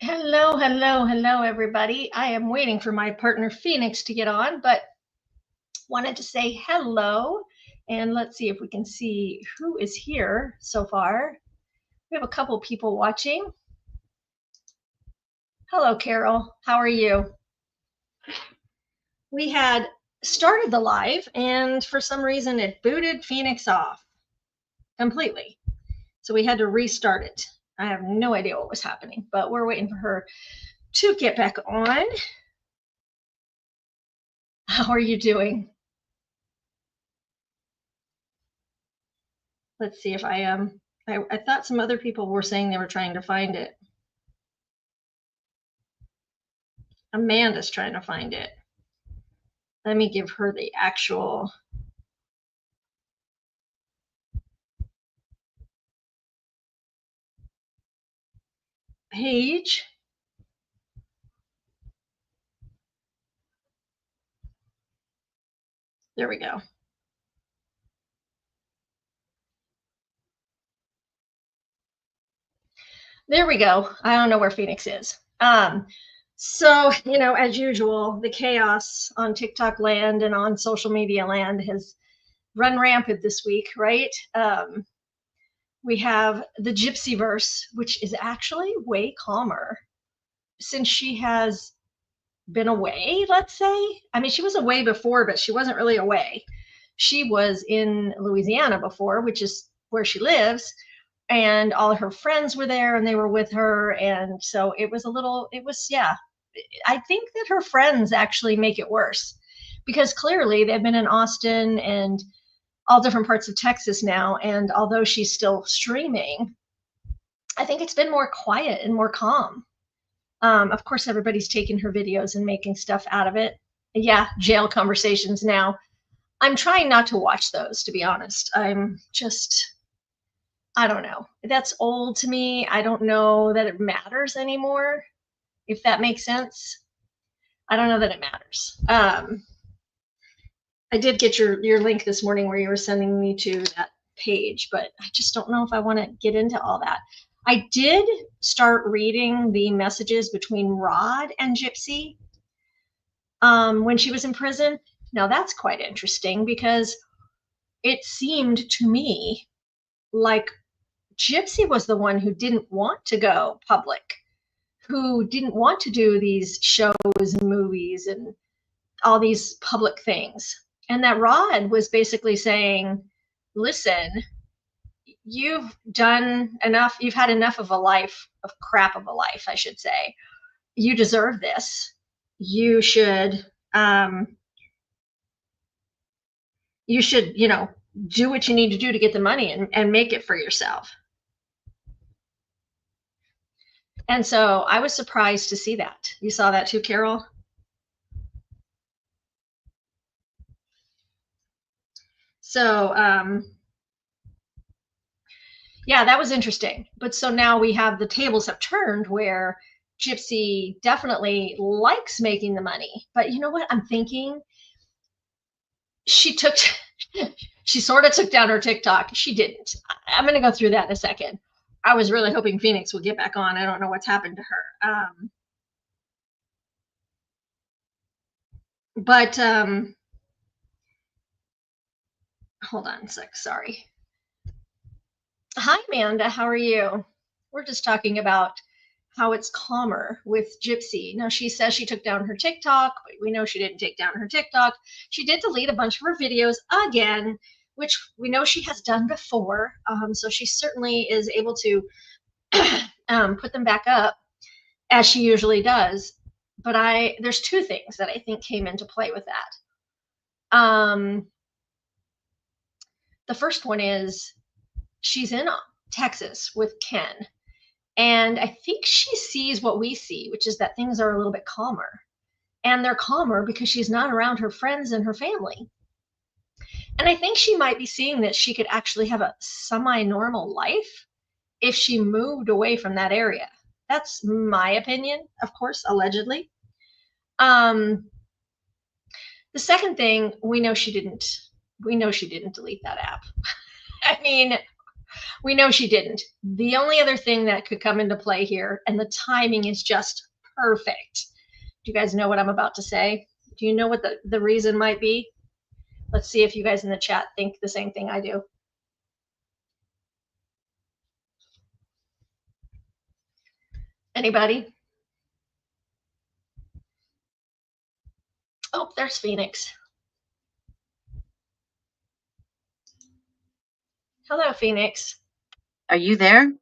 Hello, hello, hello, everybody. I am waiting for my partner Phoenix to get on, but wanted to say hello. And let's see if we can see who is here so far. We have a couple people watching. Hello, Carol. How are you? We had started the live, and for some reason, it booted Phoenix off completely. So we had to restart it. I have no idea what was happening, but we're waiting for her to get back on. How are you doing? Let's see if I thought some other people were saying they were trying to find it. Amanda's trying to find it. Let me give her the actual page. There we go. There we go. I don't know where Phoenix is. So, as usual, the chaos on TikTok land and on social media land has run rampant this week, right? We have the Gypsy verse, which is actually way calmer since she has been away, let's say. I mean, she was away before, but she wasn't really away. She was in Louisiana before, which is where she lives, and all of her friends were there and they were with her. And so yeah. I think that her friends actually make it worse because clearly they've been in Austin and all different parts of Texas now. And although she's still streaming, I think it's been more quiet and more calm. Of course, everybody's taking her videos and making stuff out of it. Yeah, jail conversations now. I'm trying not to watch those, to be honest. I don't know. That's old to me. I don't know that it matters anymore, if that makes sense. I don't know that it matters. I did get your link this morning where you were sending me to that page, but I just don't know if I want to get into all that. I did start reading the messages between Rod and Gypsy when she was in prison. Now that's quite interesting because it seemed to me like Gypsy was the one who didn't want to go public, who didn't want to do these shows and movies and all these public things. And that Rod was basically saying, listen, you've done enough, you've had enough of a life, of crap of a life, I should say. You deserve this. You should do what you need to do to get the money and make it for yourself. And so I was surprised to see that. You saw that too, Carol? So yeah, that was interesting. But so now we have the tables have turned where Gypsy definitely likes making the money. But you know what I'm thinking? She sort of took down her TikTok. She didn't. I'm going to go through that in a second. I was really hoping Phoenix would get back on. I don't know what's happened to her. But hold on a sec. Sorry. Hi, Amanda. How are you? We're just talking about how it's calmer with Gypsy. Now, she says she took down her TikTok, but we know she didn't take down her TikTok. She did delete a bunch of her videos again, which we know she has done before. So she certainly is able to put them back up as she usually does. But there's two things that I think came into play with that. The first one is she's in Texas with Ken. And I think she sees what we see, which is that things are a little bit calmer. And they're calmer because she's not around her friends and her family. And I think she might be seeing that she could actually have a semi-normal life if she moved away from that area. That's my opinion, of course, allegedly. The second thing, we know she didn't delete that app. I mean, We know she didn't. The only other thing that could come into play here, and the timing is just perfect. Do you guys know what I'm about to say? Do you know what the reason might be? Let's see if you guys in the chat think the same thing I do. Anybody? Oh, there's Phoenix. Hello, Phoenix. Are you there?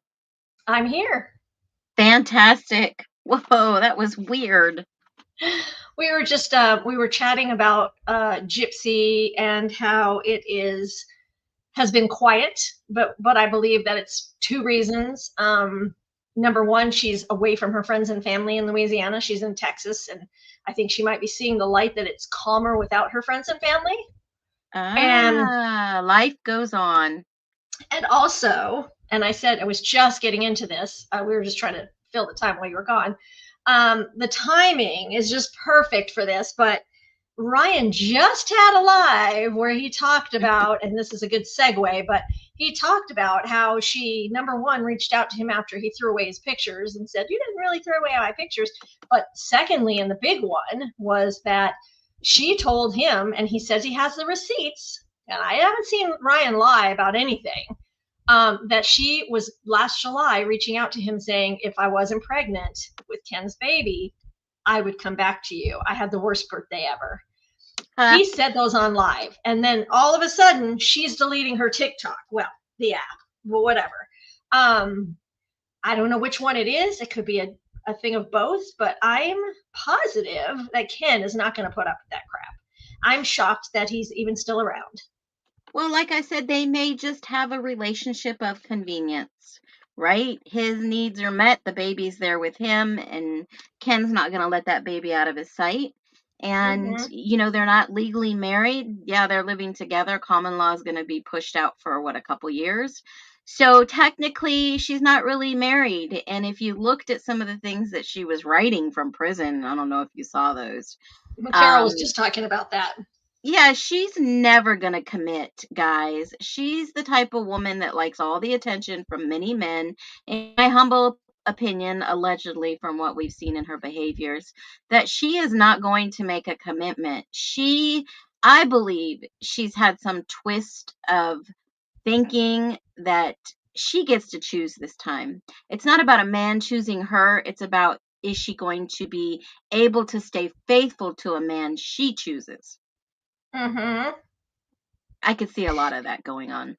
I'm here. Fantastic. Whoa, that was weird. We were just we were chatting about Gypsy and how it has been quiet, but I believe that it's two reasons. Number one, she's away from her friends and family in Louisiana. She's in Texas, and I think she might be seeing the light that it's calmer without her friends and family. And Life goes on. And also, and I said I was just getting into this. We were just trying to fill the time while you were gone. The timing is just perfect for this, but Ryan just had a live where he talked about, and this is a good segue, but he talked about how she, number one, reached out to him after he threw away his pictures and said, "You didn't really throw away my pictures." But secondly, and the big one was that she told him, and he says he has the receipts, and I haven't seen Ryan lie about anything, that she was last July reaching out to him saying, if I wasn't pregnant with Ken's baby, I would come back to you. I had the worst birthday ever. He said those on live. And then all of a sudden, she's deleting her TikTok. Well, the app, well, whatever. I don't know which one it is. It could be a thing of both, but I'm positive that Ken is not going to put up with that crap. I'm shocked that he's even still around. Well, like I said, they may just have a relationship of convenience, right? His needs are met, the baby's there with him, and Ken's not going to let that baby out of his sight. And, they're not legally married. Yeah, they're living together. Common law is going to be pushed out for, a couple years. So technically, she's not really married. And if you looked at some of the things that she was writing from prison, I don't know if you saw those. Carol was just talking about that. Yeah, she's never going to commit, guys. She's the type of woman that likes all the attention from many men. In my humble opinion, allegedly from what we've seen in her behaviors, that she is not going to make a commitment. I believe she's had some twist of thinking that she gets to choose this time. It's not about a man choosing her. It's about, is she going to be able to stay faithful to a man she chooses? I could see a lot of that going on.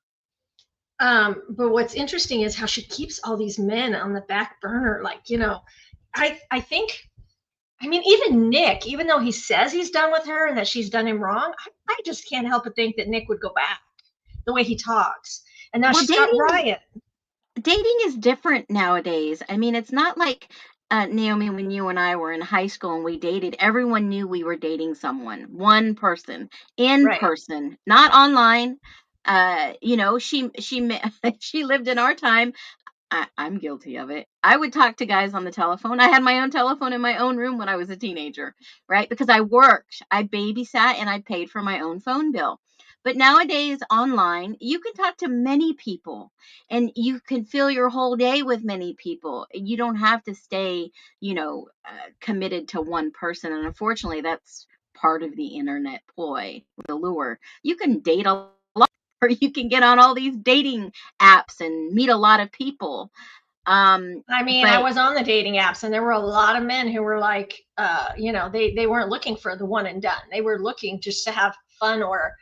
But what's interesting is how she keeps all these men on the back burner. Like, I think, even Nick, even though he says he's done with her and that she's done him wrong, I just can't help but think that Nick would go back the way he talks. And now she's got Ryan. Dating is different nowadays. It's not like Naomi, when you and I were in high school and we dated, everyone knew we were dating someone, one person, in person, not online. She she lived in our time. I'm guilty of it. I would talk to guys on the telephone. I had my own telephone in my own room when I was a teenager, right? Because I worked, I babysat, and I paid for my own phone bill. But nowadays, online, you can talk to many people and you can fill your whole day with many people. You don't have to stay, committed to one person. And unfortunately, that's part of the internet ploy, the lure. You can date a lot, or you can get on all these dating apps and meet a lot of people. I was on the dating apps and there were a lot of men who were like, they weren't looking for the one and done. They were looking just to have fun or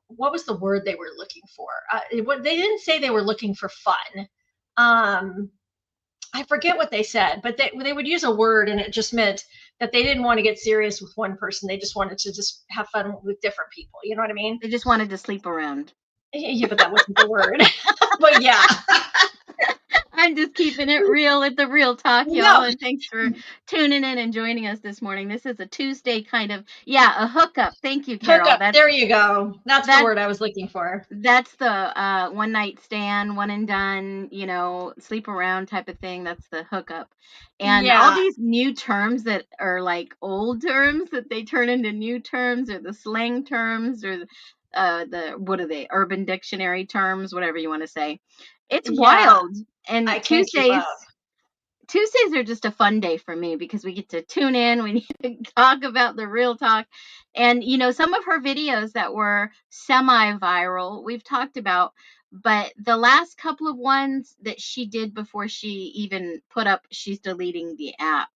what was the word they were looking for? They didn't say they were looking for fun. I forget what they said, but they would use a word and it just meant that they didn't want to get serious with one person. They just wanted to just have fun with different people. You know what I mean? They just wanted to sleep around. Yeah, but that wasn't the word. But yeah. I'm just keeping it real at the real talk, y'all. And thanks for tuning in and joining us this morning. This is a Tuesday kind of, a hookup. Thank you, Carol. Hookup. There you go. That's the word I was looking for. That's the one night stand, one and done, sleep around type of thing. That's the hookup. And all these new terms that are like old terms that they turn into new terms, or the slang terms, or what are they? Urban Dictionary terms, whatever you want to say. It's Yeah, wild. And I can't keep up. Tuesdays are just a fun day for me because we get to tune in, we need to talk about the real talk. And, some of her videos that were semi-viral, we've talked about, but the last couple of ones that she did before she even put up, she's deleting the app.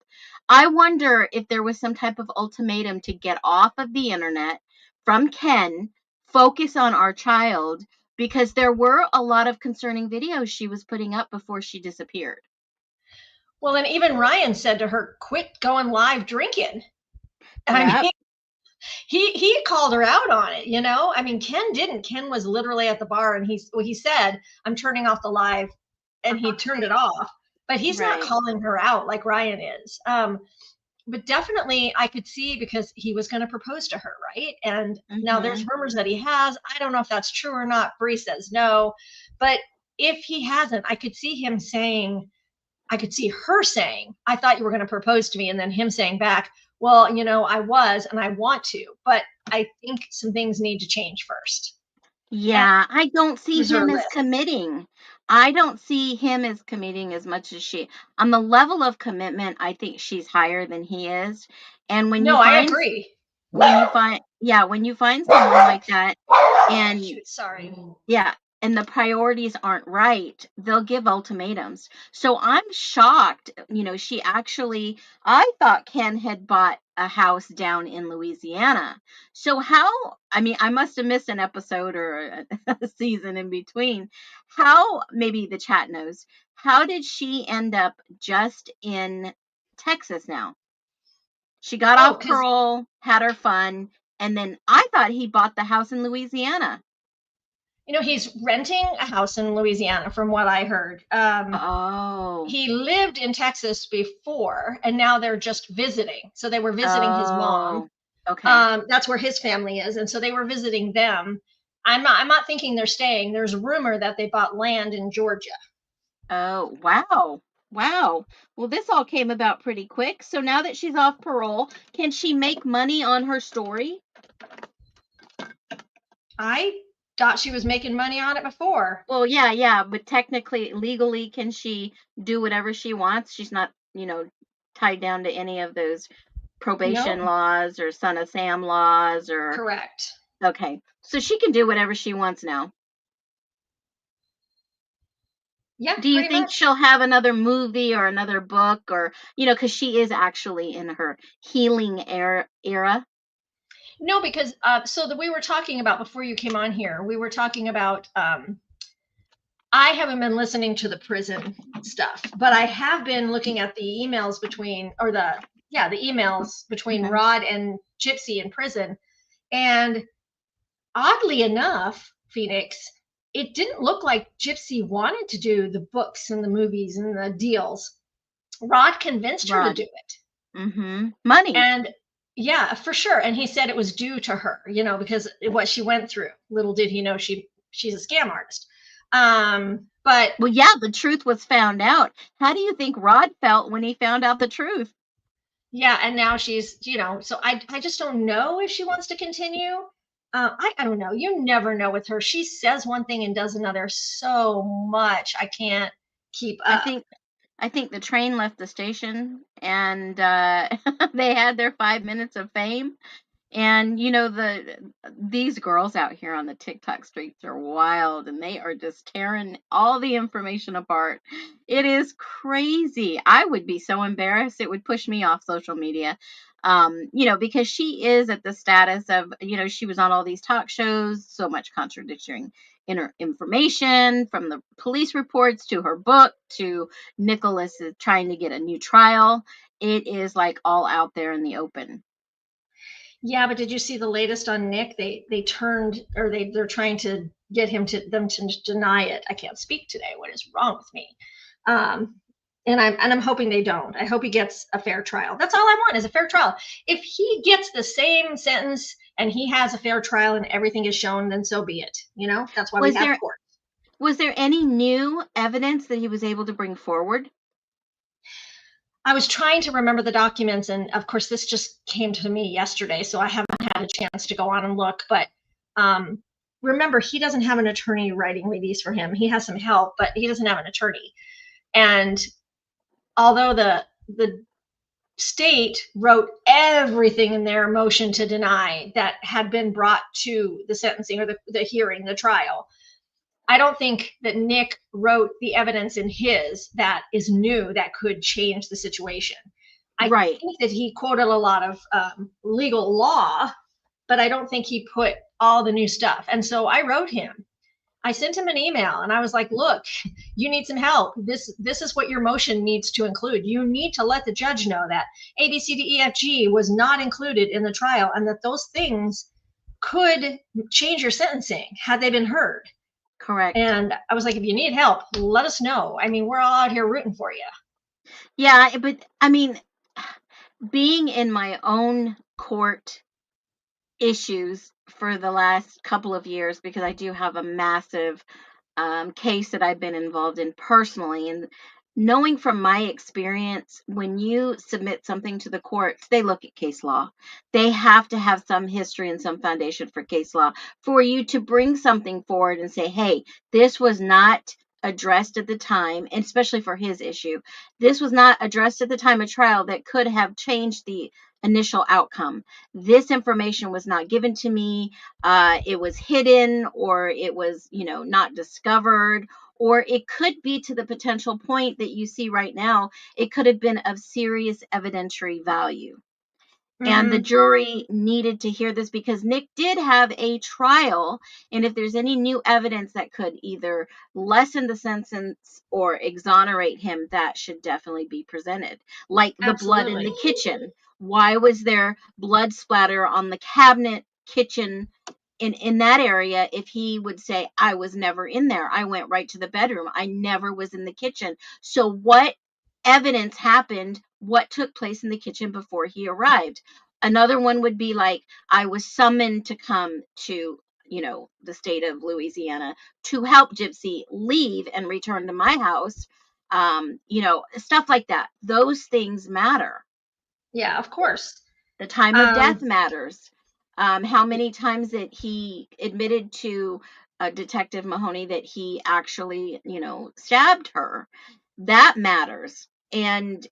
I wonder if there was some type of ultimatum to get off of the internet from Ken, focus on our child, because there were a lot of concerning videos she was putting up before she disappeared. Well, and even Ryan said to her, quit going live drinking. I Yeah. mean, he called her out on it, you know? I mean, Ken didn't. Ken was literally at the bar and he said, I'm turning off the live, and he turned it off. But he's not Right. calling her out like Ryan is. But definitely I could see, because he was going to propose to her, right? And now there's Mhm. rumors that he has. I don't know if that's true or not. Bree says no. But if he hasn't, I could see him saying, I could see her saying, I thought you were going to propose to me. And then him saying back, well, I was, and I want to, but I think some things need to change first. And Yeah, I don't see here's her him as list. committing. I don't see him as committing as much as she. On the level of commitment, I think she's higher than he is. And No, I agree. when you find someone like that, and Shoot, sorry. yeah, and the priorities aren't right, they'll give ultimatums. So I'm shocked. I thought Ken had bought a house down in Louisiana. So I mean, I must have missed an episode or a season in between. Maybe the chat knows, how did she end up just in Texas now? She got Oh, off because parole, had her fun, and then I thought he bought the house in Louisiana. he's renting a house in Louisiana, from what I heard. Oh. He lived in Texas before, and now they're just visiting. So they were visiting his mom. Oh. Okay. That's where his family is, and so they were visiting them. I'm not thinking they're staying. There's a rumor that they bought land in Georgia. Oh, wow. Wow. Well, this all came about pretty quick. So now that she's off parole, can she make money on her story? I thought she was making money on it before. Well, yeah, but technically, legally, can she do whatever she wants? She's not, tied down to any of those probation No, laws or Son of Sam laws or correct. okay. So she can do whatever she wants now. Yeah, Do you pretty think much. she'll have another movie or another book, or because she is actually in her healing era? No, because so that we were talking about before you came on here, we were talking about I haven't been listening to the prison stuff, but I have been looking at the emails between, or the emails between Mhm. Rod and Gypsy in prison. And oddly enough, Phoenix, it didn't look like Gypsy wanted to do the books and the movies and the deals. Rod convinced her to Rod. do it. Money. And yeah, for sure. And he said it was due to her, because what she went through. Little did he know she's a scam artist. But Well, yeah, the truth was found out. How do you think Rod felt when he found out the truth? yeah, and now she's, so I just don't know if she wants to continue. I don't know. You never know with her. She says one thing and does another so much. I can't keep I up. think I think the train left the station and they had their 5 minutes of fame. And these girls out here on the TikTok streets are wild, and they are just tearing all the information apart. It is crazy. I would be so embarrassed. It would push me off social media. Because she is at the status of, she was on all these talk shows, so much contradicting information, from the police reports to her book to Nicholas is trying to get a new trial. It is like all out there in the open. Yeah, but did you see the latest on Nick? They turned, or they're trying to get them to deny it. I can't speak today. What is wrong with me? Um, and I'm hoping they don't. I hope he gets a fair trial. That's all I want, is a fair trial. If he gets the same sentence and he has a fair trial and everything is shown, then so be it. That's why we Was have there court. Was there any new evidence that he was able to bring forward? I was trying to remember the documents, and of course, this just came to me yesterday, so I haven't had a chance to go on and look. But remember, he doesn't have an attorney writing these for him. He has some help, but he doesn't have an attorney. And although the state wrote everything in their motion to deny that had been brought to the sentencing or the hearing, the trial, I don't think that Nick wrote the evidence in his that is new that could change the situation. I think that he quoted a lot of legal law, but I don't think he put all the new stuff. And so I wrote him. I sent him an email and I was like, look, you need some help. This is what your motion needs to include. You need to let the judge know that A, B, C, D, E, F, G was not included in the trial and that those things could change your sentencing had they been heard. Correct. And I was like, if you need help, let us know. I mean, we're all out here rooting for you. Yeah, but I mean, being in my own court issues for the last couple of years, because I do have a massive case that I've been involved in personally, and knowing from my experience, when you submit something to the courts, they look at case law. They have to have some history and some foundation for case law for you to bring something forward and say, hey, this was not addressed at the time, and especially for his issue, this was not addressed at the time of trial that could have changed the initial outcome. This information was not given to me. It was hidden, or it was, not discovered, or it could be to the potential point that you see right now. It could have been of serious evidentiary value. And the jury needed to hear this because Nick did have a trial. And if there's any new evidence that could either lessen the sentence or exonerate him, that should definitely be presented. Like the blood in the kitchen. Why was there blood splatter on the cabinet kitchen in that area if he would say, I was never in there. I went right to the bedroom. I never was in the kitchen. So what evidence happened? What took place in the kitchen before he arrived? Another one would be like, I was summoned to come to, the state of Louisiana to help Gypsy leave and return to my house. Stuff like that. Those things matter. Yeah, of course. The time of death matters. How many times that he admitted to Detective Mahoney that he actually, stabbed her. That matters. And,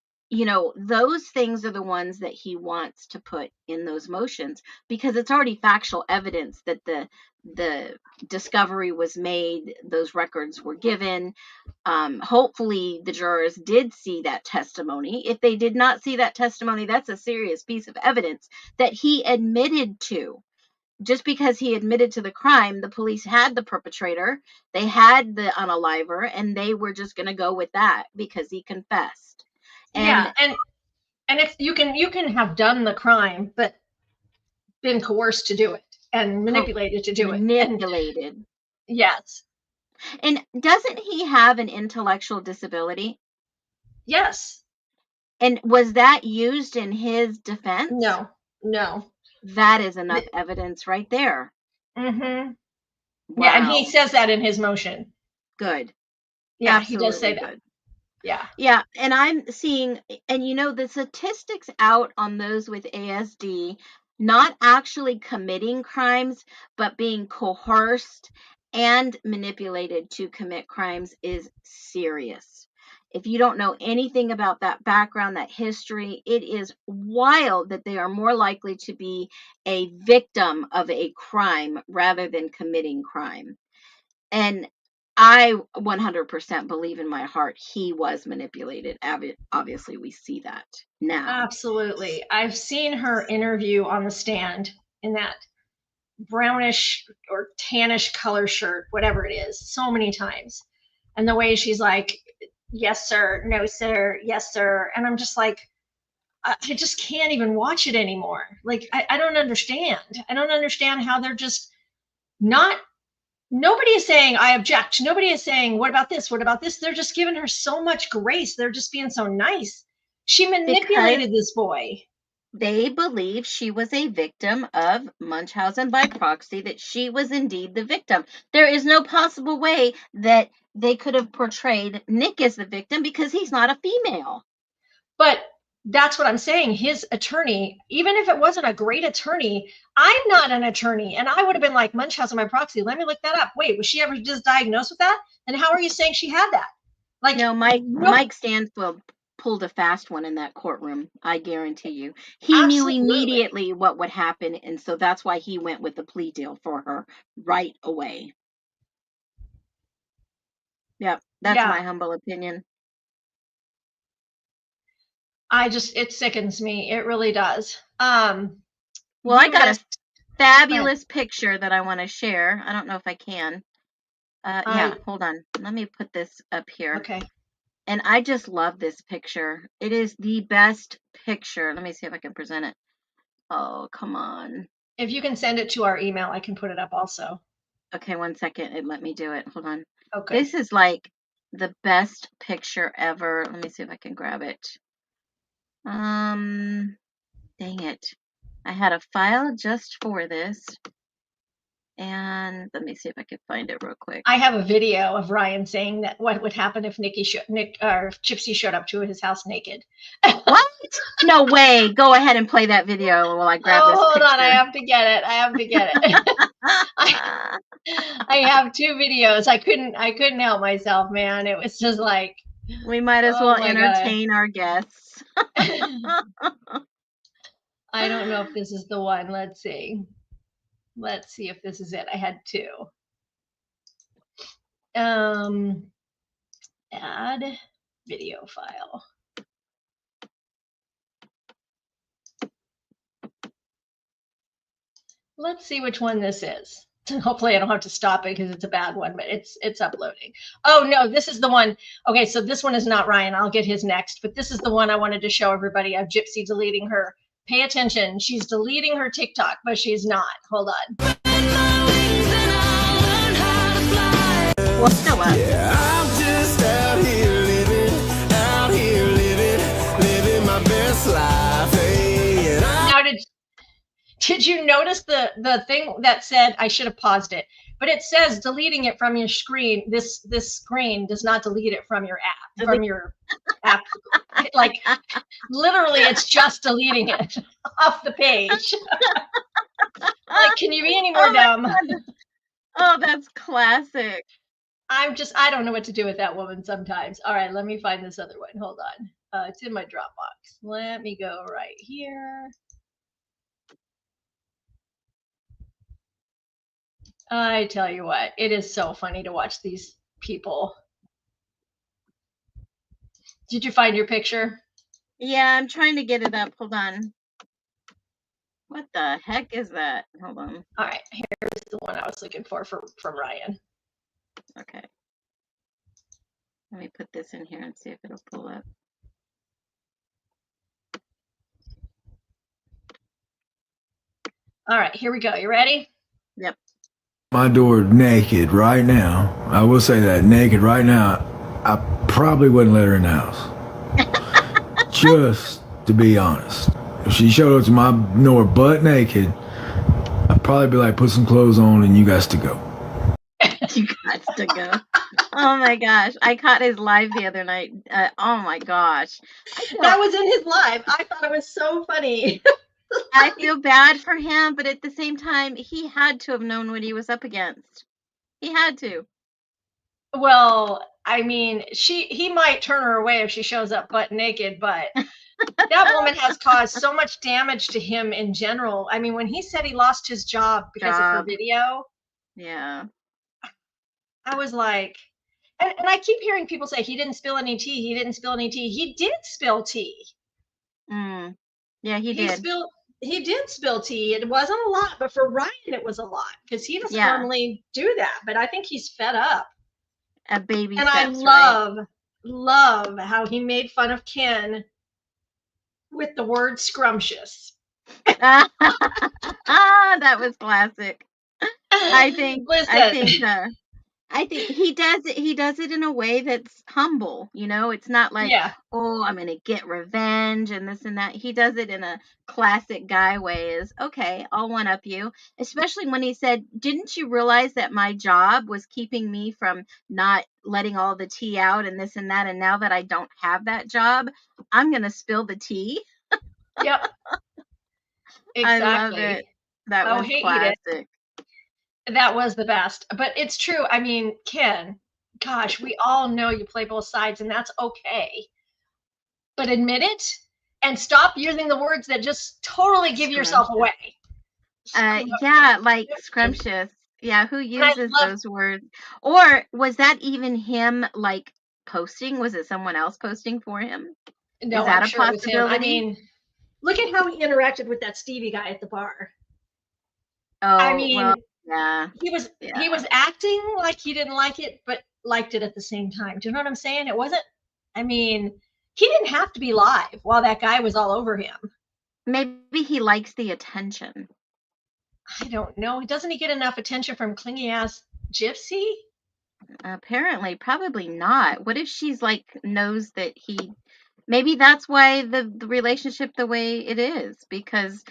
those things are the ones that he wants to put in those motions because it's already factual evidence that the discovery was made, those records were given. Hopefully the jurors did see that testimony. If they did not see that testimony, that's a serious piece of evidence that he admitted to. Just because he admitted to the crime, the police had the perpetrator, they had the unaliver, and they were just going to go with that because he confessed. And if you can have done the crime, but been coerced to do it and manipulated to do it. Manipulated. Yes. And doesn't he have an intellectual disability? Yes. And was that used in his defense? No. That is enough evidence right there. Mm-hmm. Wow. Yeah, and he says that in his motion. Good. Yeah, absolutely, he does say that. Yeah. Yeah, and I'm seeing, and the statistics out on those with ASD, not actually committing crimes, but being coerced and manipulated to commit crimes is serious. If you don't know anything about that background, that history, it is wild that they are more likely to be a victim of a crime rather than committing crime. And I 100% believe in my heart he was manipulated. Obviously, we see that now. Absolutely. I've seen her interview on the stand in that brownish or tannish color shirt, whatever it is, so many times. And the way she's like, yes, sir, no, sir, yes, sir. And I'm just like, I just can't even watch it anymore. Like, I don't understand. I don't understand how they're just not. Nobody is saying, I object. Nobody is saying, what about this? What about this? They're just giving her so much grace. They're just being so nice. She manipulated this boy. They believe she was a victim of Munchausen by proxy, that she was indeed the victim. There is no possible way that they could have portrayed Nick as the victim because he's not a female. But that's what I'm saying. His attorney, even if it wasn't a great attorney, I'm not an attorney. And I would have been like, Munchausen by proxy. Let me look that up. Wait, was she ever just diagnosed with that? And how are you saying she had that? Like, no, Mike Stansfield pulled a fast one in that courtroom. I guarantee you. He absolutely. knew immediately what would happen. And so that's why he went with the plea deal for her right away. Yep. That's my humble opinion. It sickens me. It really does. Well, I got a fabulous picture that I want to share. I don't know if I can. Yeah, hold on. Let me put this up here. Okay. And I just love this picture. It is the best picture. Let me see if I can present it. Oh, come on. If you can send it to our email, I can put it up also. Okay, 1 second. It let me do it. Hold on. Okay. This is like the best picture ever. Let me see if I can grab it. Dang it. I had a file just for this. And let me see if I can find it real quick. I have a video of Ryan saying that what would happen if Gypsy showed up to his house naked. What? No way. Go ahead and play that video while I grab this picture. Hold on. I have to get it. I have 2 videos. I couldn't help myself, man. It was just like, we might as well entertain our guests. I don't know if this is the one. Let's see. Let's see if this is it. I had 2. Add video file. Let's see which one this is. Hopefully I don't have to stop it because it's a bad one, but it's uploading. Oh no, this is the one. Okay, so this one is not Ryan. I'll get his next, but this is the one I wanted to show everybody of Gypsy deleting her. Pay attention. She's deleting her TikTok, but she's not. Hold on. Yeah, I'm just out here living my best life. Hey, now, did you notice the thing that said, I should have paused it, but it says deleting it from your screen. This screen does not delete it from your app, like literally it's just deleting it off the page. Like, can you be any more dumb? Oh, that's classic. I don't know what to do with that woman sometimes. All right, let me find this other one. Hold on. It's in my Dropbox. Let me go right here. I tell you what, it is so funny to watch these people. Did you find your picture? Yeah, I'm trying to get it up. Hold on. What the heck is that? Hold on. All right, here's the one I was looking for from Ryan. Okay. Let me put this in here and see if it'll pull up. All right, here we go. You ready? Yep. My door naked right now. I will say that, naked right now. I probably wouldn't let her in the house. Just to be honest. If she showed up to my door butt naked, I'd probably be like, put some clothes on and you guys to go. You guys to go. Oh my gosh. I caught his live the other night. Oh my gosh. That was in his live. I thought it was so funny. I feel bad for him, but at the same time, he had to have known what he was up against. He had to. Well, I mean, he might turn her away if she shows up butt naked, but that woman has caused so much damage to him in general. I mean, when he said he lost his job because of her video. Yeah. I was like, and I keep hearing people say he didn't spill any tea. He didn't spill any tea. He did spill tea. Yeah, he did. He did spill tea. It wasn't a lot, but for Ryan, it was a lot because he doesn't normally do that. But I think he's fed up. A baby. And steps, I love how he made fun of Ken with the word scrumptious. That was classic. I think he does it. He does it in a way that's humble. You know, it's not like, oh, I'm going to get revenge and this and that. He does it in a classic guy way. Is okay, I'll one up you. Especially when he said, "Didn't you realize that my job was keeping me from not letting all the tea out and this and that? And now that I don't have that job, I'm gonna spill the tea. Yep. I love Exactly. it. That Oh, was hey, Edith. classic. That was the best. But it's true. I mean, Ken, gosh, we all know you play both sides, and that's okay. But admit it and stop using the words that just totally give yourself Scrumptious. away. Yeah, like scrumptious. Yeah, who And I uses love, those words? Or was that even him like posting? Was it someone else posting for him? Is no, that I'm a sure it was him. I possibility? mean, look at how he interacted with that Stevie guy at the bar. I Oh, mean, well, yeah. he was acting like he didn't like it, but liked it at the same time. Do you know what I'm saying? It wasn't, I mean, he didn't have to be live while that guy was all over him. Maybe he likes the attention. I don't know. Doesn't he get enough attention from clingy ass Gypsy? Apparently, probably not. What if she's like knows that he maybe that's why the relationship the way it is, because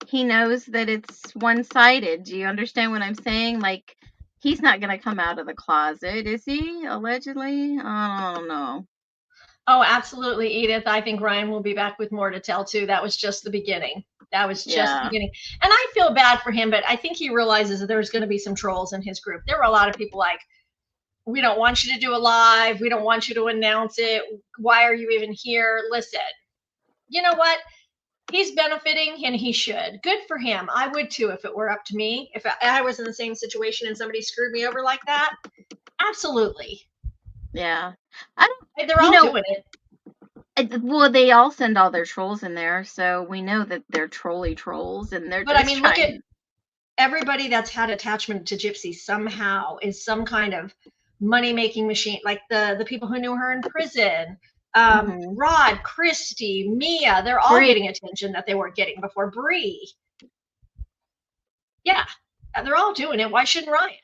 he knows that it's one-sided. Do you understand what I'm saying? Like he's not going to come out of the closet, is he? Allegedly? I don't know. Oh, absolutely, Edith. I think Ryan will be back with more to tell too. That was just the beginning. That was just the Yeah. beginning. And I feel bad for him, but I think he realizes that there's going to be some trolls in his group. There were a lot of people like, we don't want you to do a live. We don't want you to announce it. Why are you even here? Listen, you know what? He's benefiting and he should. Good for him. I would too if it were up to me. If I was in the same situation and somebody screwed me over like that, absolutely. Yeah. I don't, They're all doing it. well, they all send all their trolls in there, so we know that they're trolly trolls, and they're But just I mean, trying. look at everybody that's had attachment to Gypsy somehow is some kind of money-making machine. Like the people who knew her in prison, Rod, Christy, Mia, they're all getting attention that they weren't getting before. Bree. Yeah, they're all doing it. Why shouldn't Ryan?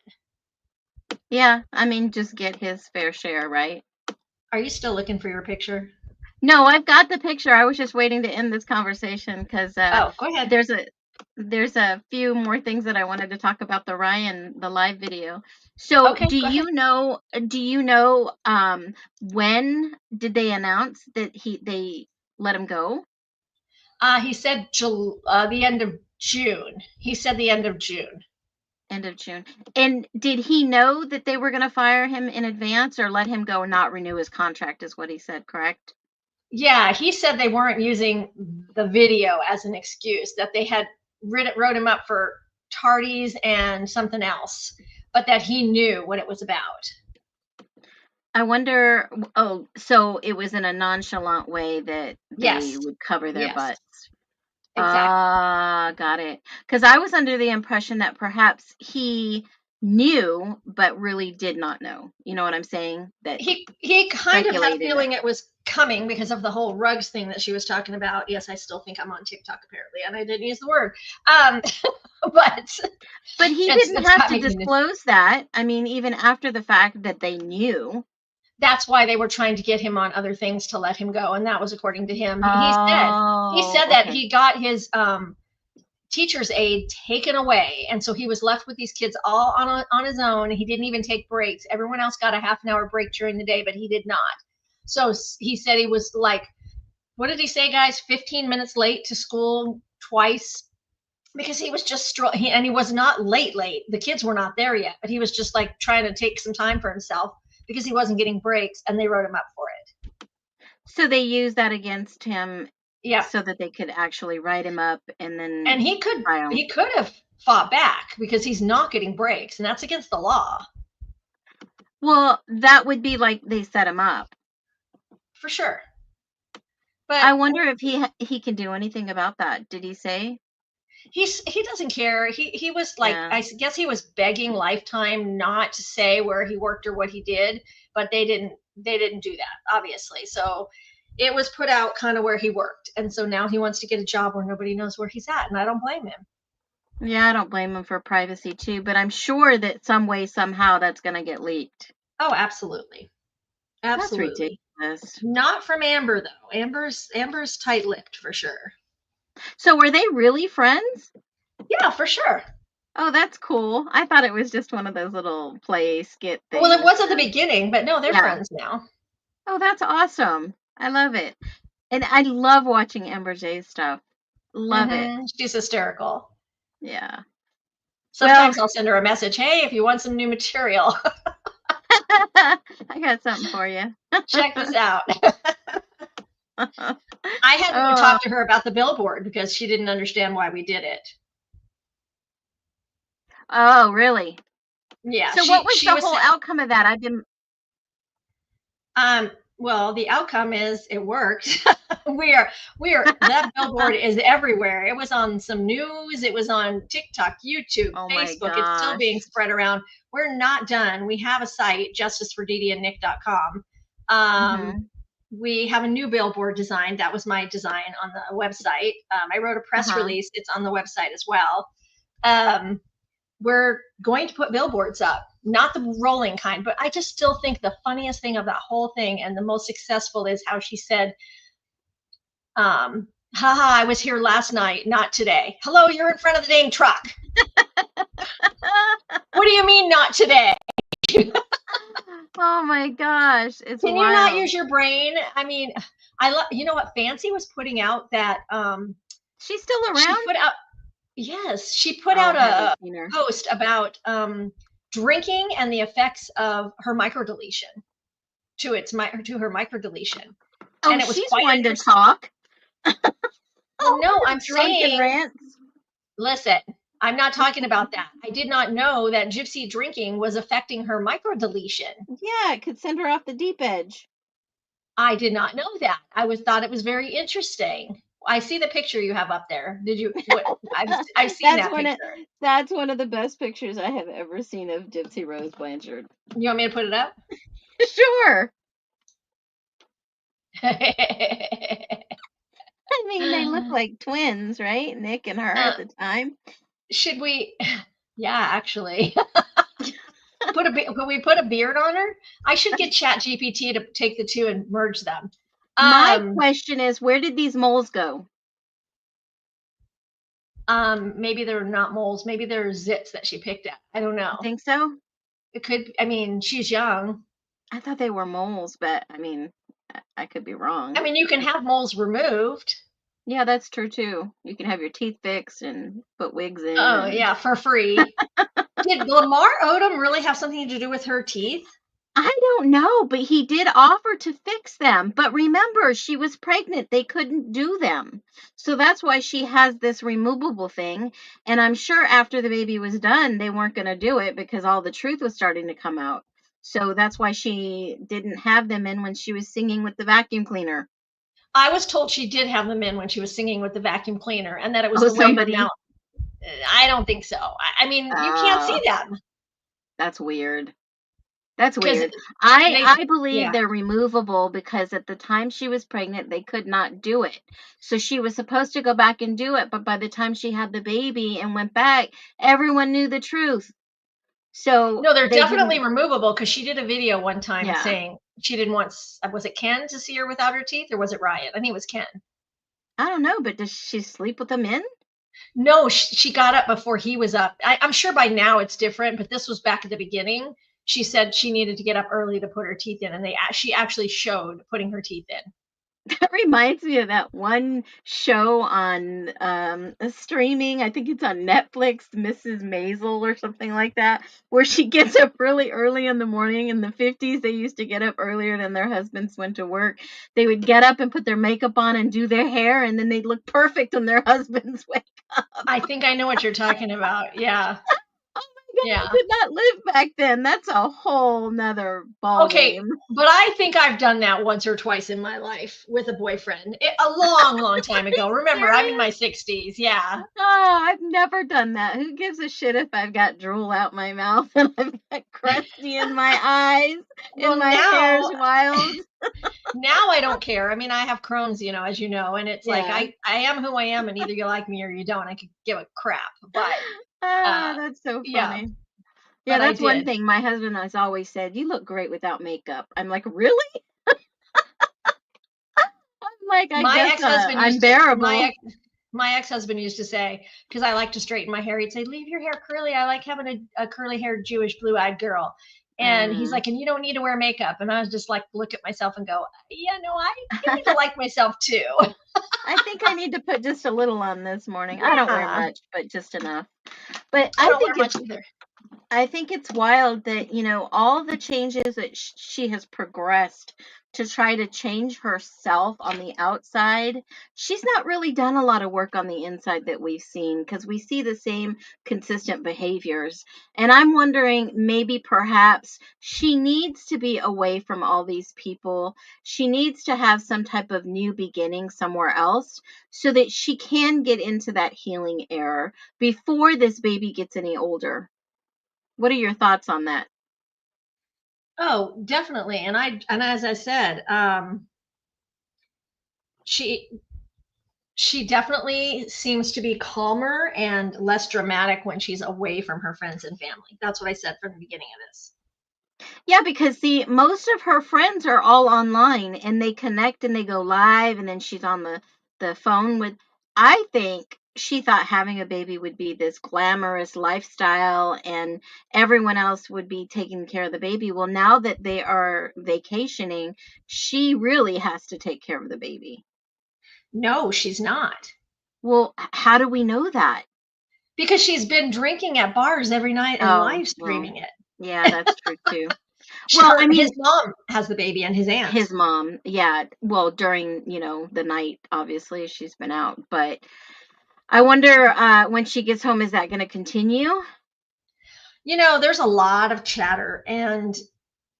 Yeah, I mean, just get his fair share, right? Are you still looking for your picture? No, I've got the picture. I was just waiting to end this conversation because oh, go ahead. There's a few more things that I wanted to talk about the live video. So okay, do you know when did they announce that they let him go? He said the end of June. He said the end of June. End of June. And did he know that they were going to fire him in advance or let him go and not renew his contract is what he said, correct? Yeah, he said they weren't using the video as an excuse, that they had wrote him up for tardies and something else, but that he knew what it was about. I wonder, so it was in a nonchalant way that they would cover their butts. Exactly. Got it. Because I was under the impression that perhaps he knew, but really did not know. You know what I'm saying? That he kind of had a feeling it was coming because of the whole rugs thing that she was talking about. Yes, I still think I'm on TikTok apparently, and I didn't use the word. But he didn't have to disclose that. I mean, even after the fact that they knew. That's why they were trying to get him on other things to let him go, and that was according to him. He said that he got his teacher's aide taken away, and so he was left with these kids all on his own. He didn't even take breaks. Everyone else got a half an hour break during the day, but he did not. So he said he was like, what did he say, guys? 15 minutes late to school twice because he was just and he was not late. The kids were not there yet, but he was just like trying to take some time for himself because he wasn't getting breaks, and they wrote him up for it. So they used that against him, yeah, so that they could actually write him up, and then he could have fought back because he's not getting breaks, and that's against the law. Well, that would be like they set him up for sure. But I wonder if he can do anything about that. Did he say? He doesn't care. He was like, I guess he was begging Lifetime not to say where he worked or what he did, but they didn't do that, obviously. So it was put out kind of where he worked, and so now he wants to get a job where nobody knows where he's at, and I don't blame him. Yeah, I don't blame him for privacy too, but I'm sure that some way, somehow, that's going to get leaked. Oh, absolutely. That's ridiculous. Not from Amber though. Amber's tight-lipped for sure. So were they really friends? Yeah, for sure. Oh, that's cool. I thought it was just one of those little play skit things. Well, it was at the beginning, but no, they're friends now. Oh, that's awesome. I love it. And I love watching Amber J's stuff. Love it. She's hysterical. Yeah. Sometimes I'll send her a message. Hey, if you want some new material, I got something for you. check this out. I had to talk to her about the billboard because she didn't understand why we did it. Oh, really? Yeah. So what was the whole outcome of that? I've been. Well, the outcome is it worked. That billboard is everywhere. It was on some news. It was on TikTok, YouTube, Facebook. It's still being spread around. We're not done. We have a site, justicefordidiandnick.com. We have a new billboard design. That was my design on the website. I wrote a press release. It's on the website as well. We're going to put billboards up, not the rolling kind, but I just still think the funniest thing of that whole thing and the most successful is how she said, haha, I was here last night, not today. Hello, you're in front of the dang truck. What do you mean not today? Oh my gosh. It's Can wild. you not use your brain? I mean, I love, you know what, Fancy was putting out that she's still around? She put out, yes, she put out a post about drinking and the effects of her microdeletion to her microdeletion. Oh, and it was she's quite one to talk. No, I'm saying, rants. Listen, I'm not talking about that. I did not know that gypsy drinking was affecting her microdeletion. Yeah, it could send her off the deep edge. I did not know that. Thought it was very interesting. I see the picture you have up there. Did you? I've seen that picture. That's one of the best pictures I have ever seen of Gypsy Rose Blanchard. You want me to put it up? Sure. I mean, they look like twins, right? Nick and her at the time. Should we? Yeah, actually. Can we put a beard on her? I should get ChatGPT to take the two and merge them. My question is, where did these moles go? Maybe they're not moles. Maybe they're zits that she picked at. I don't know. I think so. It could. I mean, she's young. I thought they were moles, but I mean, I could be wrong. I mean, you can have moles removed. Yeah, that's true too. You can have your teeth fixed and put wigs in. Oh, yeah, for free. Did Lamar Odom really have something to do with her teeth? I don't know, but he did offer to fix them. But remember, she was pregnant. They couldn't do them. So that's why she has this removable thing. And I'm sure after the baby was done, they weren't going to do it because all the truth was starting to come out. So that's why she didn't have them in when she was singing with the vacuum cleaner. I was told she did have them in when she was singing with the vacuum cleaner and that it was the way her mouth. I don't think so. I mean, you can't see them. That's weird. That's weird. I believe they're removable because at the time she was pregnant, they could not do it. So she was supposed to go back and do it. But by the time she had the baby and went back, everyone knew the truth. So no, they're definitely removable because she did a video one time saying she didn't want, was it Ken to see her without her teeth or was it Ryan? I think it was Ken. I don't know, but does she sleep with them in? No, she got up before he was up. I'm sure by now it's different, but this was back at the beginning. She said she needed to get up early to put her teeth in, and she actually showed putting her teeth in. That reminds me of that one show on streaming. I think it's on Netflix, Mrs. Maisel or something like that, where she gets up really early in the morning. In the 50s, they used to get up earlier than their husbands went to work. They would get up and put their makeup on and do their hair, and then they'd look perfect when their husbands wake up. I think I know what you're talking about. Yeah. Yeah. I did not live back then. That's a whole nother ball game. But I think I've done that once or twice in my life with a boyfriend a long time ago. Remember, I'm in my 60s. Yeah. Oh, I've never done that. Who gives a shit if I've got drool out my mouth and I've got crusty in my eyes and my hair's wild? Now I don't care. I mean, I have Crohn's, as you know, and it's like I am who I am, and either you like me or you don't. I could give a crap. But that's so funny. Yeah, that's one thing my husband has always said. You look great without makeup. I'm like, really? I'm like, I guess I'm bearable. My ex-husband used to say, because I like to straighten my hair, he'd say, leave your hair curly. I like having a curly-haired Jewish blue-eyed girl. And he's like, and you don't need to wear makeup. And I was just like, look at myself and go, yeah, no, I need to like myself too. I think I need to put just a little on this morning. I don't wear much, but just enough. But I don't wear much either. I think it's wild that, all the changes that she has progressed to try to change herself on the outside. She's not really done a lot of work on the inside that we've seen, because we see the same consistent behaviors. And I'm wondering, maybe perhaps she needs to be away from all these people. She needs to have some type of new beginning somewhere else so that she can get into that healing era before this baby gets any older. What are your thoughts on that? Oh, definitely. And as I said, she definitely seems to be calmer and less dramatic when she's away from her friends and family. That's what I said from the beginning of this. Yeah, because see, most of her friends are all online and they connect and they go live, and then she's on the phone with. I think she thought having a baby would be this glamorous lifestyle and everyone else would be taking care of the baby. Well, now that they are vacationing, she really has to take care of the baby. No, she's not. Well, how do we know that? Because she's been drinking at bars every night and live streaming it. Yeah, that's true too. Well, I mean, his mom has the baby and his aunt. His mom, yeah. Well, during, the night, obviously, she's been out. But I wonder when she gets home, is that going to continue? There's a lot of chatter, and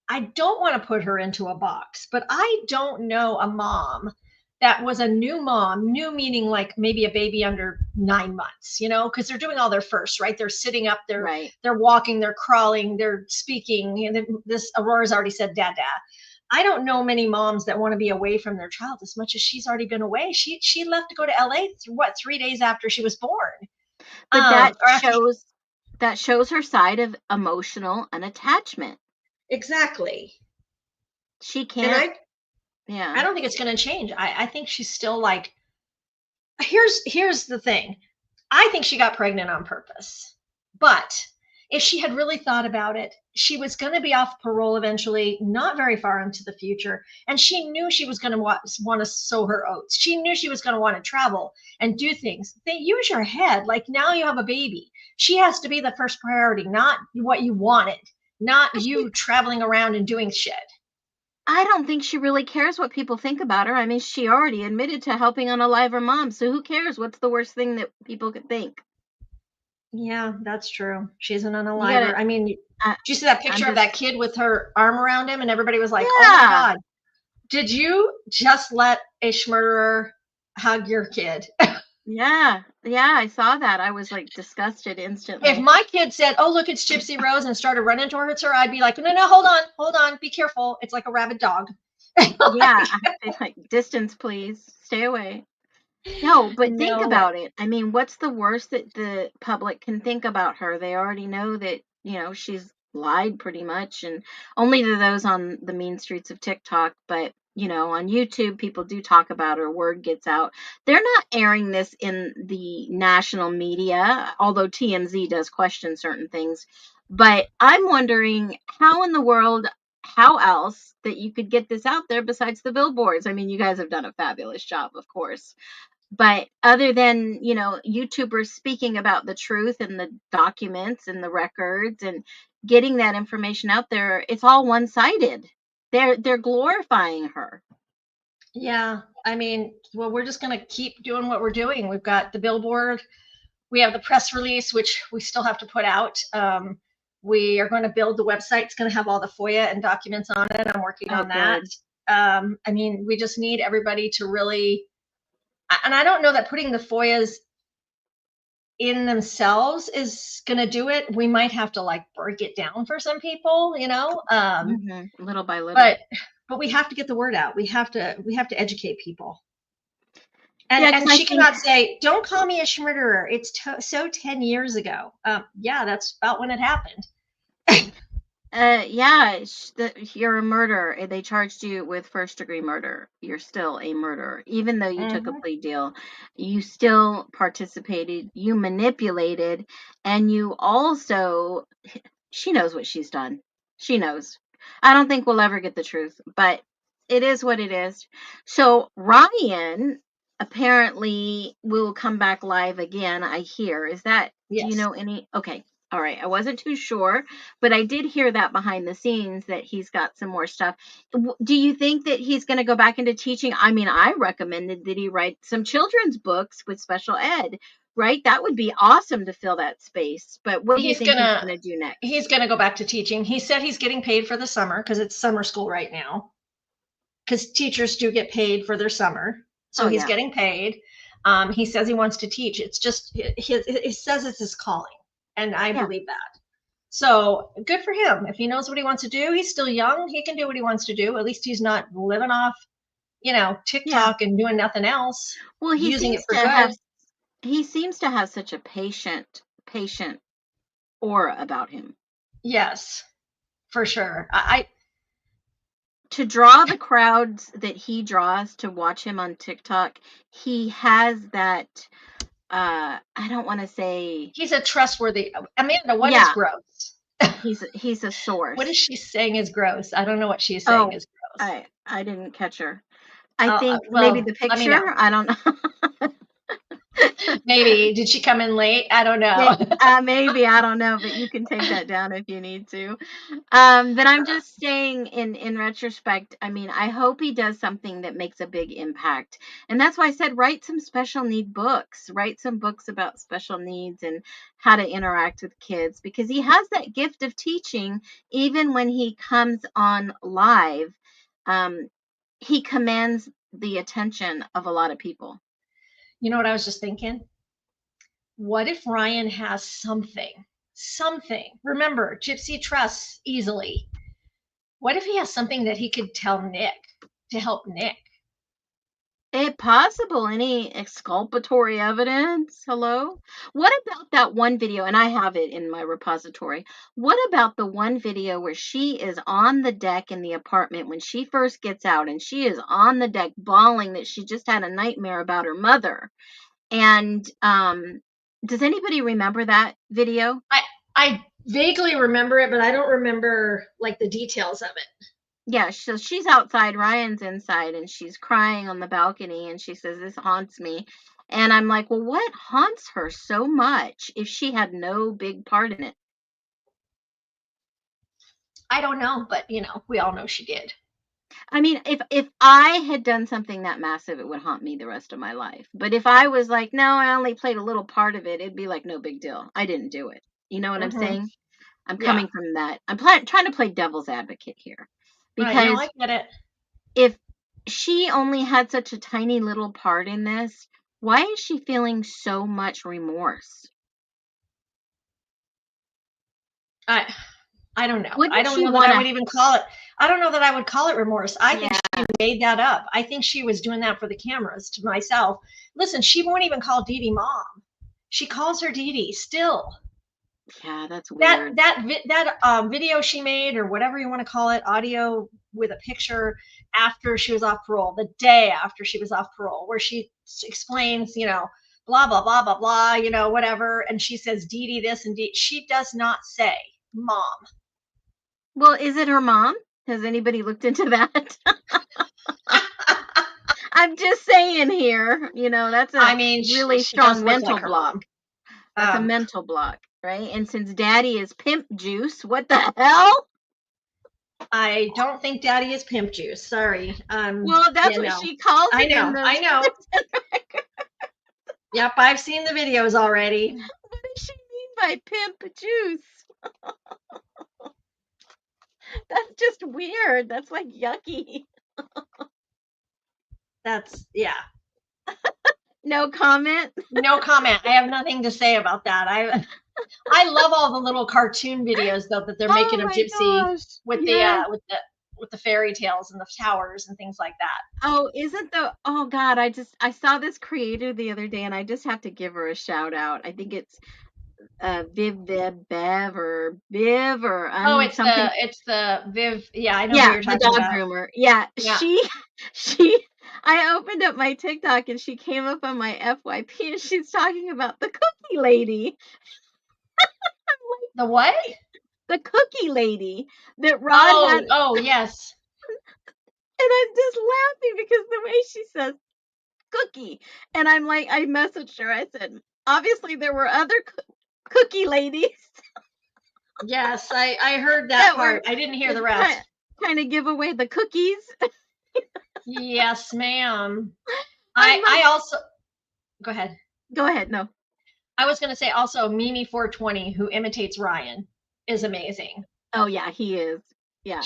I don't want to put her into a box, but I don't know a mom that was a new mom, new meaning like maybe a baby under 9 months, because they're doing all their first, right? They're sitting up, they're walking, they're crawling, they're speaking. And this Aurora's already said dada. I don't know many moms that want to be away from their child as much as she's already been away. She left to go to LA 3 days after she was born. But that shows her side of emotional unattachment. Exactly. She can't. Yeah. I don't think it's going to change. I think she's still like, here's the thing. I think she got pregnant on purpose. But if she had really thought about it, she was going to be off parole eventually, not very far into the future. And she knew she was going to want to sow her oats. She knew she was going to want to travel and do things. Use your head. Like, now you have a baby. She has to be the first priority, not what you wanted, not you traveling around and doing shit. I don't think she really cares what people think about her. I mean, she already admitted to helping unalive her mom, so who cares? What's the worst thing that people could think? Yeah, that's true. She's an unaliver. I mean, did you see that picture of that kid with her arm around him, and everybody was like, "Oh my God, did you just let a schmurderer hug your kid?" Yeah, I saw that. I was like disgusted instantly. If my kid said, "Oh, look, it's Gypsy Rose," and started running towards her, I'd be like, "No, hold on, be careful. It's like a rabid dog." Yeah, it's like, distance, please, stay away. No, but think about it. I mean, what's the worst that the public can think about her? They already know that, she's lied pretty much, and only to those on the mean streets of TikTok. But on YouTube, people do talk about her. Word gets out. They're not airing this in the national media, although TMZ does question certain things. But I'm wondering how in the world, how else that you could get this out there besides the billboards. I mean, you guys have done a fabulous job, of course. But other than, YouTubers speaking about the truth and the documents and the records and getting that information out there, it's all one-sided. They're glorifying her. Yeah, I mean, well, we're just going to keep doing what we're doing. We've got the billboard. We have the press release, which we still have to put out. We are going to build the website. It's going to have all the FOIA and documents on it. I'm working on that. I mean, we just need everybody to really, and I don't know that putting the FOIAs in themselves is going to do it. We might have to like break it down for some people, little by little. But we have to get the word out. We have to educate people. And she cannot say, "Don't call me a schmurderer. It's so 10 years ago." Yeah, that's about when it happened. You're a murderer. They charged you with first-degree murder. You're still a murderer. Even though you took a plea deal, you still participated, you manipulated, and you also, she knows what she's done. She knows. I don't think we'll ever get the truth, but it is what it is. So Ryan apparently will come back live again, I hear. Is that, do you Yes. know any? Okay. All right. I wasn't too sure, but I did hear that behind the scenes that he's got some more stuff. Do you think that he's going to go back into teaching? I mean, I recommended that he write some children's books with special ed, right? That would be awesome to fill that space. But what do you think he's going to do next? He's gonna go back to teaching. He said he's getting paid for the summer because it's summer school right now. Because teachers do get paid for their summer, so he's getting paid. He says he wants to teach. It's just he says it's his calling, and I believe that. So good for him. If he knows what he wants to do, he's still young. He can do what he wants to do. At least he's not living off, TikTok and doing nothing else. Well, he using it seems for to good. have he seems to have such a patient aura about him. Yes, for sure. To draw the crowds that he draws to watch him on TikTok, he has that I don't want to say he's a trustworthy Amanda. What is gross? He's a source. What is she saying is gross? I don't know what she's saying is gross. I didn't catch her. I think maybe the picture. I don't know. Maybe did she come in late? I don't know. Maybe I don't know, but you can take that down if you need to. But I'm just saying, in retrospect, I mean, I hope he does something that makes a big impact, and that's why I said write some special need books, write some books about special needs and how to interact with kids, because he has that gift of teaching. Even when he comes on live, he commands the attention of a lot of people. You know what I was just thinking? What if Ryan has something? Remember, Gypsy trusts easily. What if he has something that he could tell Nick to help Nick? It's possible. Any exculpatory evidence? Hello? What about that one video? And I have it in my repository. What about the one video where she is on the deck in the apartment when she first gets out, and she is on the deck bawling that she just had a nightmare about her mother? And does anybody remember that video? I vaguely remember it, but I don't remember like the details of it. Yeah, so she's outside, Ryan's inside, and she's crying on the balcony, and she says, "This haunts me." And I'm like, well, what haunts her so much if she had no big part in it? I don't know, but we all know she did. I mean, if I had done something that massive, it would haunt me the rest of my life. But if I was like, no, I only played a little part of it, it'd be like, no big deal. I didn't do it. You know what I'm saying? I'm coming from that. I'm trying to play devil's advocate here. Because I get it. If she only had such a tiny little part in this, why is she feeling so much remorse? I don't know. I don't know that I would even call it. I don't know that I would call it remorse. I think she made that up. I think she was doing that for the cameras. To myself, listen, she won't even call Dee Dee mom. She calls her Dee Dee still. Yeah, that's weird. That video she made, or whatever you want to call it, audio with a picture after she was off parole, the day after she was off parole, where she explains, blah blah blah blah blah, whatever, and she says Dee Dee this and Dee. She does not say mom. Well, is it her mom? Has anybody looked into that? I'm just saying here, that's a really strong mental block. That's a mental block, right? And since Daddy is Pimp Juice, what the hell? I don't think Daddy is Pimp Juice. Sorry. Well, that's what she calls it. I know. Yep, I've seen the videos already. What does she mean by Pimp Juice? That's just weird. That's like yucky. No comment? No comment. I have nothing to say about that. I love all the little cartoon videos though that they're making of Gypsy with the fairy tales and the towers and things like that. Oh God, I saw this creator the other day and I just have to give her a shout out. I think it's Viv Bev or Viv or it's something. It's the Viv. Yeah, I know who you're talking the dog about. groomer. Yeah, she I opened up my TikTok and she came up on my FYP and she's talking about the cookie lady. The what? the cookie lady that Rod had. Oh, yes. And I'm just laughing because the way she says cookie. And I'm like, I messaged her. I said, obviously there were other cookie ladies. Yes, I heard that part. I didn't hear the rest. Trying to give away the cookies. Yes, ma'am. I also go ahead. Go ahead. No. I was going to say also Mimi420, who imitates Ryan, is amazing. Oh yeah, he is. Yeah.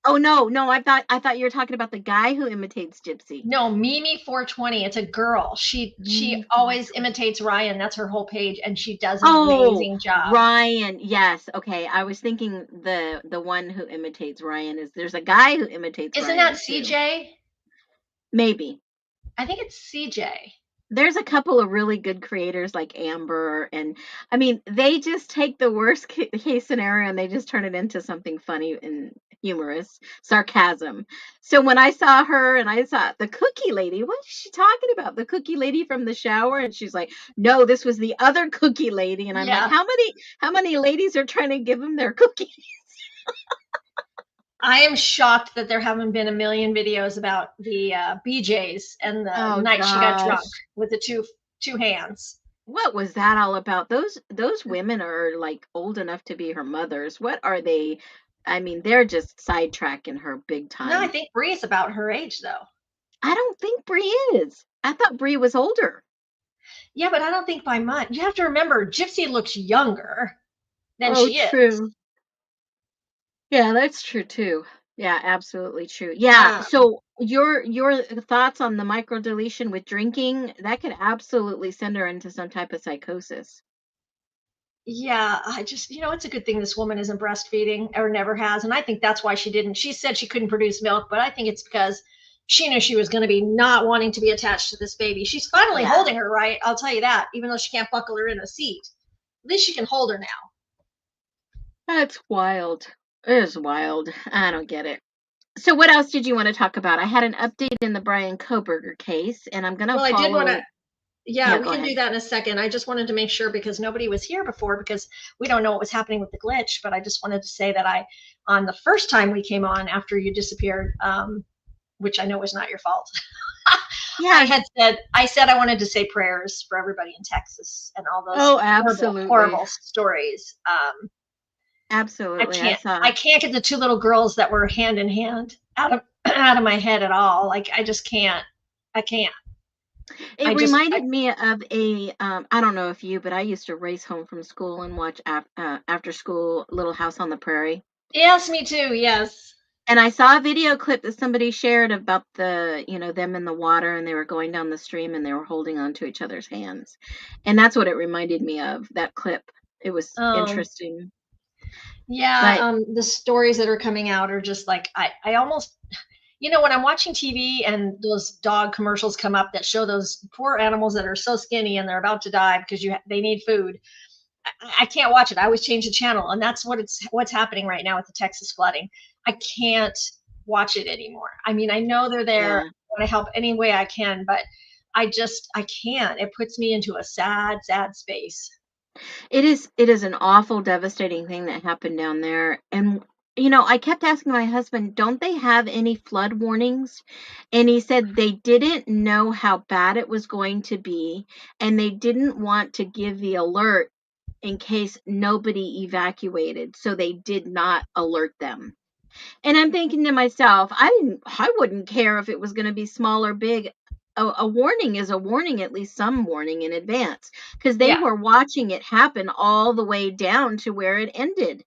Oh no, I thought you were talking about the guy who imitates Gypsy. No, Mimi420. It's a girl. She always imitates Ryan. That's her whole page, and she does an amazing job. Ryan, yes. Okay, I was thinking the one who imitates Ryan there's a guy who imitates. Isn't Ryan that CJ? Too. Maybe. I think it's CJ. There's a couple of really good creators like Amber, and I mean, they just take the worst case scenario and they just turn it into something funny and humorous, sarcasm. So when I saw her and I saw the cookie lady, what is she talking about? The cookie lady from the shower? And she's like, no, this was the other cookie lady. And I'm like, how many ladies are trying to give them their cookies? I am shocked that there haven't been a million videos about the BJs and the night she got drunk with the two hands. What was that all about? Those women are like old enough to be her mothers. What are they? I mean, they're just sidetracking her big time. No, I think Brie's about her age, though. I don't think Brie is. I thought Brie was older. Yeah, but I don't think by much. You have to remember, Gypsy looks younger than she is. True. Yeah, that's true too. Yeah, absolutely true. Yeah. So your thoughts on the microdeletion with drinking, that could absolutely send her into some type of psychosis. Yeah, I just, it's a good thing this woman isn't breastfeeding or never has. And I think that's why she didn't. She said she couldn't produce milk, but I think it's because she knew she was going to be not wanting to be attached to this baby. She's finally holding her, right? I'll tell you that, even though she can't buckle her in a seat. At least she can hold her now. That's wild. It is wild. I don't get it. So what else did you want to talk about? I had an update in the Bryan Kohberger case, and I'm going to follow. I did want to. Yeah, we can do that in a second. I just wanted to make sure because nobody was here before because we don't know what was happening with the glitch. But I just wanted to say that on the first time we came on after you disappeared, which I know was not your fault. Yeah, I said I wanted to say prayers for everybody in Texas and all those horrible stories. Absolutely. I can't get the two little girls that were hand in hand out of my head at all. Like I just can't. I can't. It reminded me of I don't know if you, but I used to race home from school and watch after school Little House on the Prairie. Yes, me too. Yes. And I saw a video clip that somebody shared about them in the water and they were going down the stream and they were holding on to each other's hands. And that's what it reminded me of, that clip. It was interesting. Yeah, the stories that are coming out are just like, I almost, when I'm watching TV and those dog commercials come up that show those poor animals that are so skinny and they're about to die because they need food, I can't watch it. I always change the channel. And that's what's happening right now with the Texas flooding. I can't watch it anymore. I mean, I know they're there. I want to help any way I can, but I can't. It puts me into a sad, sad space. It is an awful, devastating thing that happened down there. And, I kept asking my husband, don't they have any flood warnings? And he said they didn't know how bad it was going to be. And they didn't want to give the alert in case nobody evacuated. So they did not alert them. And I'm thinking to myself, I wouldn't care if it was going to be small or big. A warning is a warning, at least some warning in advance, because they were watching it happen all the way down to where it ended.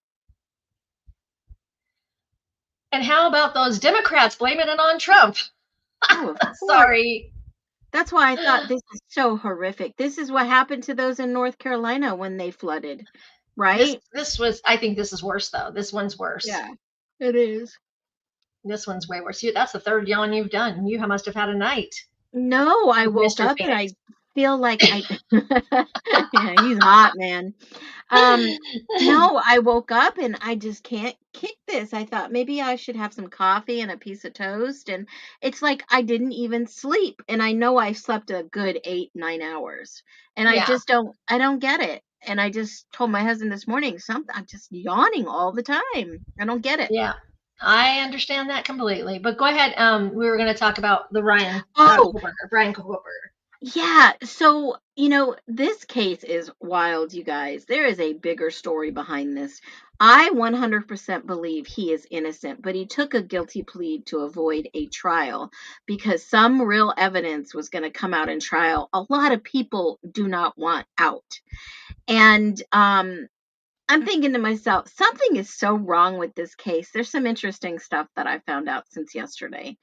And how about those Democrats blaming it on Trump? Oh, sorry. That's why I thought this is so horrific. This is what happened to those in North Carolina when they flooded, right? I think this is worse, though. This one's worse. Yeah, it is. This one's way worse. That's the third yawn you've done. You must have had a night. No, I woke up and I feel like yeah, he's hot, man. No, I woke up and I just can't kick this. I thought maybe I should have some coffee and a piece of toast. And it's like I didn't even sleep. And I know I slept a good 8-9 hours. And I don't get it. And I just told my husband this morning, I'm just yawning all the time. I don't get it. Yeah, I understand that completely. But go ahead. We were going to talk about the Brian Kohberger. Yeah. So, this case is wild, you guys. There is a bigger story behind this. I 100% believe he is innocent, but he took a guilty plea to avoid a trial because some real evidence was going to come out in trial. A lot of people do not want out. And I'm thinking to myself, something is so wrong with this case. There's some interesting stuff that I found out since yesterday.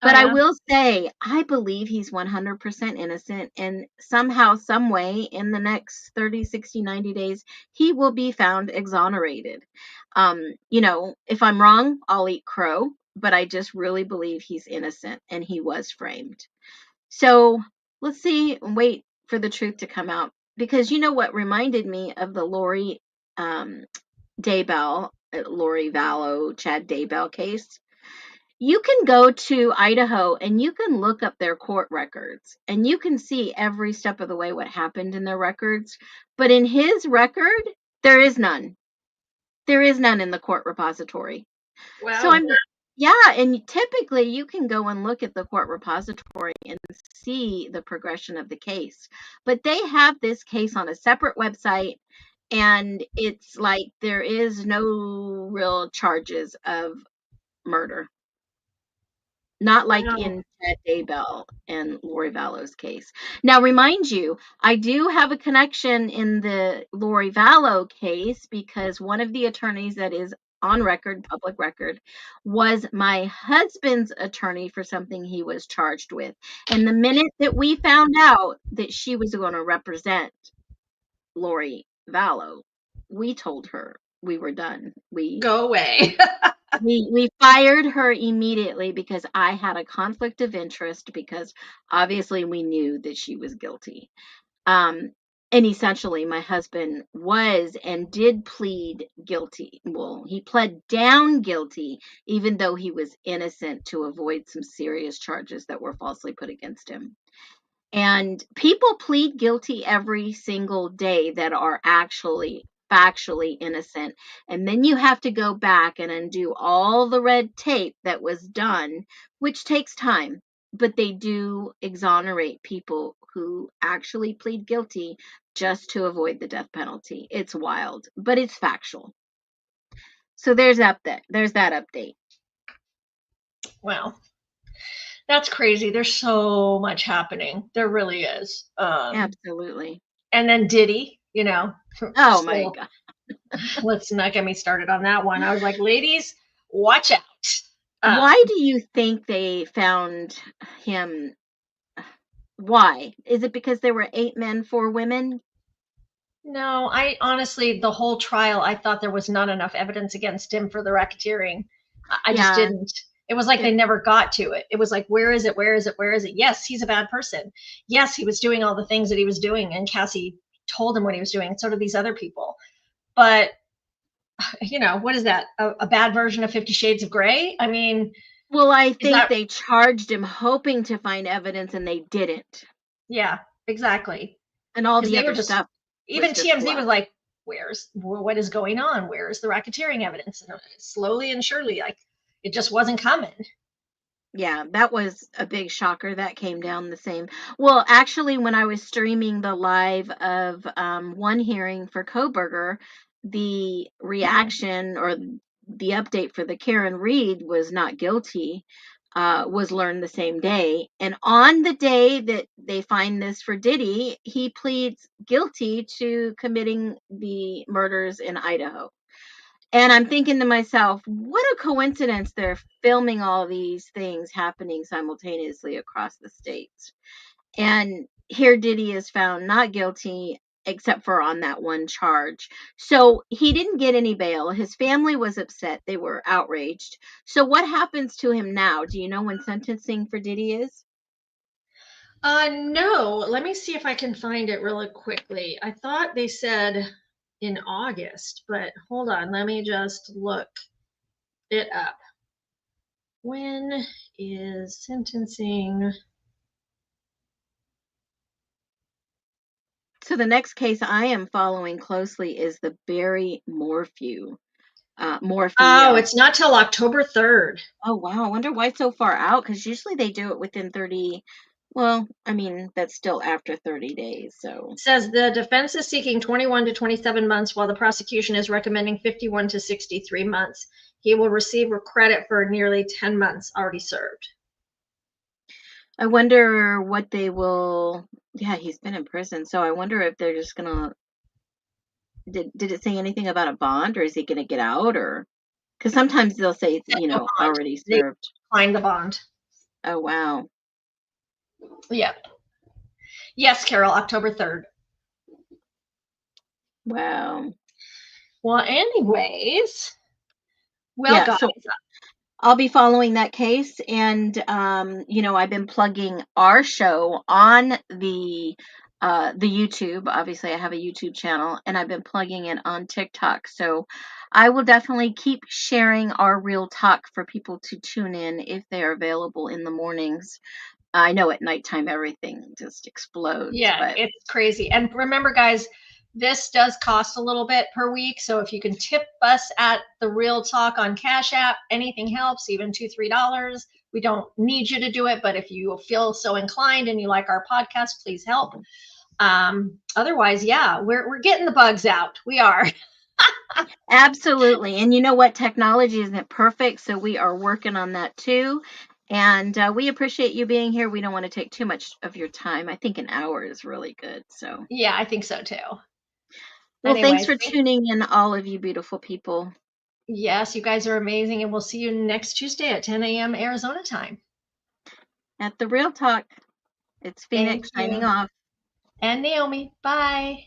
But I will say, I believe he's 100% innocent, and somehow, some way, in the next 30, 60, 90 days, he will be found exonerated. If I'm wrong, I'll eat crow, but I just really believe he's innocent, and he was framed. So let's see and wait for the truth to come out. Because you know what reminded me of the Lori Daybell, Lori Vallow, Chad Daybell case? You can go to Idaho and you can look up their court records and you can see every step of the way what happened in their records. But in his record, there is none. There is none in the court repository. Wow. So and typically you can go and look at the court repository and see the progression of the case. But they have this case on a separate website, and it's like there is no real charges of murder. Not like in Chad Daybell and Lori Vallow's case. Now, remind you, I do have a connection in the Lori Vallow case because one of the attorneys that is on record, public record, was my husband's attorney for something he was charged with. And the minute that we found out that she was going to represent Lori Vallow, we told her we were done. Go away. We fired her immediately because I had a conflict of interest because obviously we knew that she was guilty. And essentially my husband was and did plead guilty. Well, he pled down guilty, even though he was innocent, to avoid some serious charges that were falsely put against him. And people plead guilty every single day that are actually factually innocent. And then you have to go back and undo all the red tape that was done, which takes time. But they do exonerate people who actually plead guilty just to avoid the death penalty. It's wild, but it's factual. So there's that update. Wow. That's crazy. There's so much happening. There really is. Absolutely. And then Diddy, Oh my God. Let's not get me started on that one. I was like, ladies, watch out. Why do you think they found him? Why? Is it because there were 8 men, 4 women? No, I honestly, the whole trial, I thought there was not enough evidence against him for the racketeering. I just didn't. It was like they never got to it. It was like, where is it? Where is it? Where is it? Yes, he's a bad person. Yes, he was doing all the things that he was doing, and Cassie told him what he was doing, and so did these other people. But, what is that? A bad version of 50 Shades of Grey? I mean... Well, I think they charged him hoping to find evidence, and they didn't. Yeah, exactly. And all the other stuff. Even TMZ was like, what is going on? Where's the racketeering evidence? And slowly and surely, like, it just wasn't coming. Yeah, that was a big shocker. That came down the same. Well, actually, when I was streaming the live of one hearing for Kohberger, the reaction or the update for the Karen Read was not guilty, was learned the same day. And on the day that they find this for Diddy, he pleads guilty to committing the murders in Idaho. And I'm thinking to myself, what a coincidence they're filming all these things happening simultaneously across the states. And here Diddy is found not guilty except for on that one charge. So he didn't get any bail. His family was upset. They were outraged. So what happens to him now? Do you know when sentencing for Diddy is? No. Let me see if I can find it really quickly. I thought they said in August, but hold on, let me just look it up. When is sentencing? So the next case I am following closely is the Barry Morphew. Oh, it's not till October 3rd. Oh, wow. I wonder why so far out, because usually they do it within 30. Well, I mean, that's still after 30 days. So It says the defense is seeking 21 to 27 months, while the prosecution is recommending 51 to 63 months. He will receive credit for nearly 10 months already served. I wonder what they will. Yeah, he's been in prison, so I wonder if they're just gonna. Did it say anything about a bond, or is he gonna get out, or? Because sometimes they'll say, already served. They declined the bond. Oh, wow. Yeah. Yes, Carol, October 3rd. Wow. Well, anyways, guys, so I'll be following that case, and I've been plugging our show on the YouTube. Obviously, I have a YouTube channel, and I've been plugging it on TikTok. So I will definitely keep sharing our Real Talk for people to tune in if they are available in the mornings. I know at nighttime everything just explodes. Yeah, it's crazy. And remember, guys, this does cost a little bit per week. So if you can tip us at the Real Talk on Cash App, anything helps, even $2, $3. We don't need you to do it, but if you feel so inclined and you like our podcast, please help. Otherwise, yeah, we're getting the bugs out. We are. Absolutely. And you know what? Technology isn't perfect, so we are working on that too. And we appreciate you being here. We don't want to take too much of your time. I think an hour is really good. So yeah, I think so too. Well, thanks for tuning in, all of you beautiful people. Yes, you guys are amazing. And we'll see you next Tuesday at 10 a.m. Arizona time. At the Real Talk. It's Phoenix signing off. And Naomi. Bye.